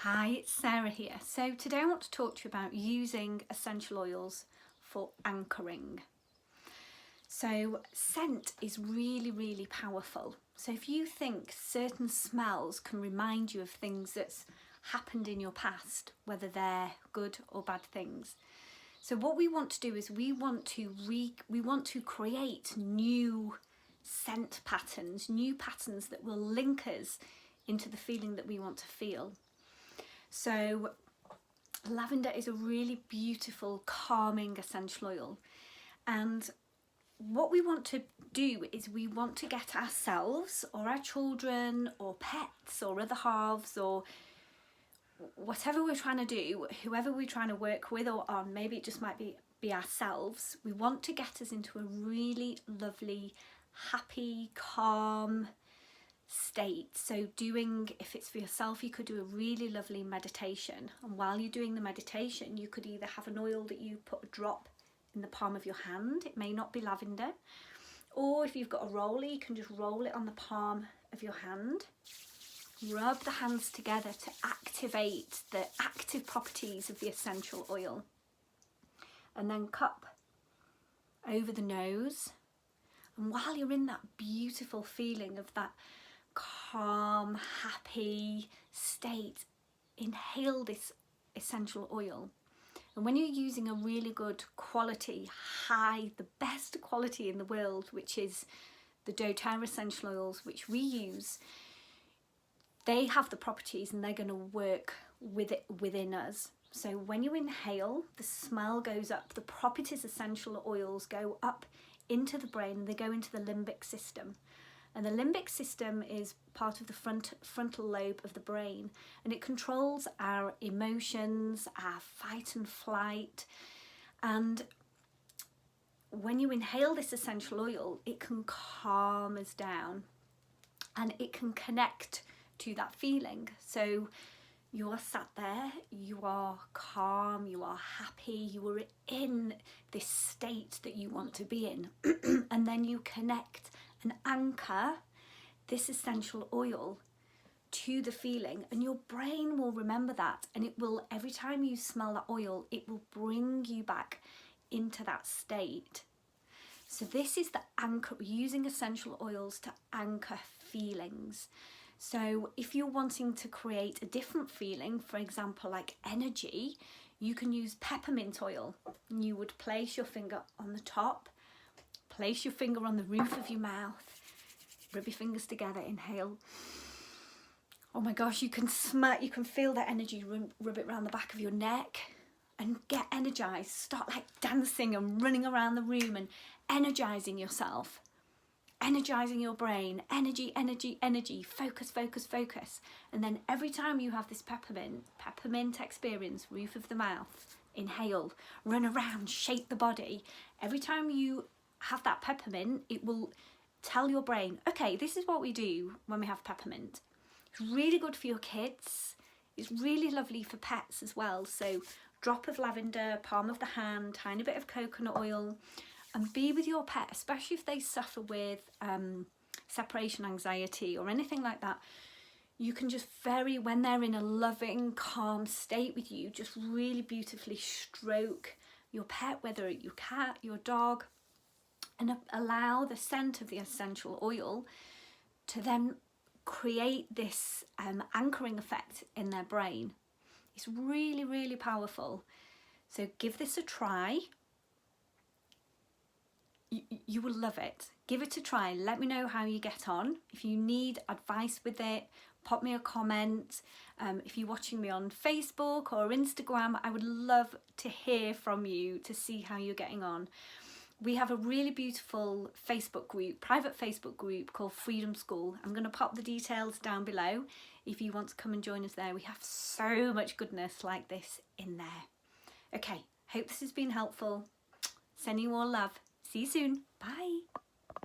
Hi, it's Sarah here. So today I want to talk to you about using essential oils for anchoring. So scent is really powerful. So if you think certain smells can remind you of things that's happened in your past, whether they're good or bad things. So what we want to do is we want to create new scent patterns, new patterns that will link us into the feeling that we want to feel. So lavender is a really beautiful, calming essential oil. And what we want to do is we want to get ourselves or our children or pets or other halves or whatever we're trying to do, whoever we're trying to work with or on, maybe it just might be ourselves. We want to get us into a really lovely, happy, calm state. So if it's for yourself, you could do a really lovely meditation, and while you're doing the meditation you could either have an oil that you put a drop in the palm of your hand. It may not be lavender, or if you've got a roller, you can just roll it on the palm of your hand, rub the hands together to activate the active properties of the essential oil, and then cup over the nose. And while you're in that beautiful feeling of that calm, happy state, inhale this essential oil. And when you're using a really good quality, the best quality in the world, which is the doTERRA essential oils, which we use, they have the properties and they're going to work within us. So when you inhale, the smell goes up, the properties essential oils go up into the brain, they go into the limbic system. And the limbic system is part of the frontal lobe of the brain, and it controls our emotions, our fight and flight. And when you inhale this essential oil, it can calm us down and it can connect to that feeling. So you are sat there, you are calm, you are happy, you are in this state that you want to be in. And then you connect and anchor this essential oil to the feeling, and your brain will remember that, and it will, every time you smell that oil, it will bring you back into that state. So this is the anchor, using essential oils to anchor feelings. So if you're wanting to create a different feeling, for example like energy, you can use peppermint oil. You would place your finger on the top, place your finger on the roof of your mouth, rub your fingers together, inhale. Oh my gosh, you can feel that energy, rub it around the back of your neck and get energized. Start like dancing and running around the room and energizing yourself, energizing your brain. Energy, focus. And then every time you have this peppermint experience, roof of the mouth, inhale, run around, shake the body. Every time you have that peppermint, it will tell your brain, okay, this is what we do when we have peppermint. It's really good for your kids. It's really lovely for pets as well. So drop of lavender, palm of the hand, tiny bit of coconut oil, and be with your pet, especially if they suffer with separation anxiety or anything like that. You can just when they're in a loving, calm state with you, just really beautifully stroke your pet, whether it's your cat, your dog, and allow the scent of the essential oil to then create this anchoring effect in their brain. It's really powerful. So give this a try. You will love it. Give it a try. Let me know how you get on. If you need advice with it, pop me a comment. If you're watching me on Facebook or Instagram, I would love to hear from you to see how you're getting on. We have a really beautiful Facebook group, private Facebook group called Freedom School. I'm going to pop the details down below if you want to come and join us there. We have so much goodness like this in there. Okay, hope this has been helpful. Sending you all love. See you soon. Bye.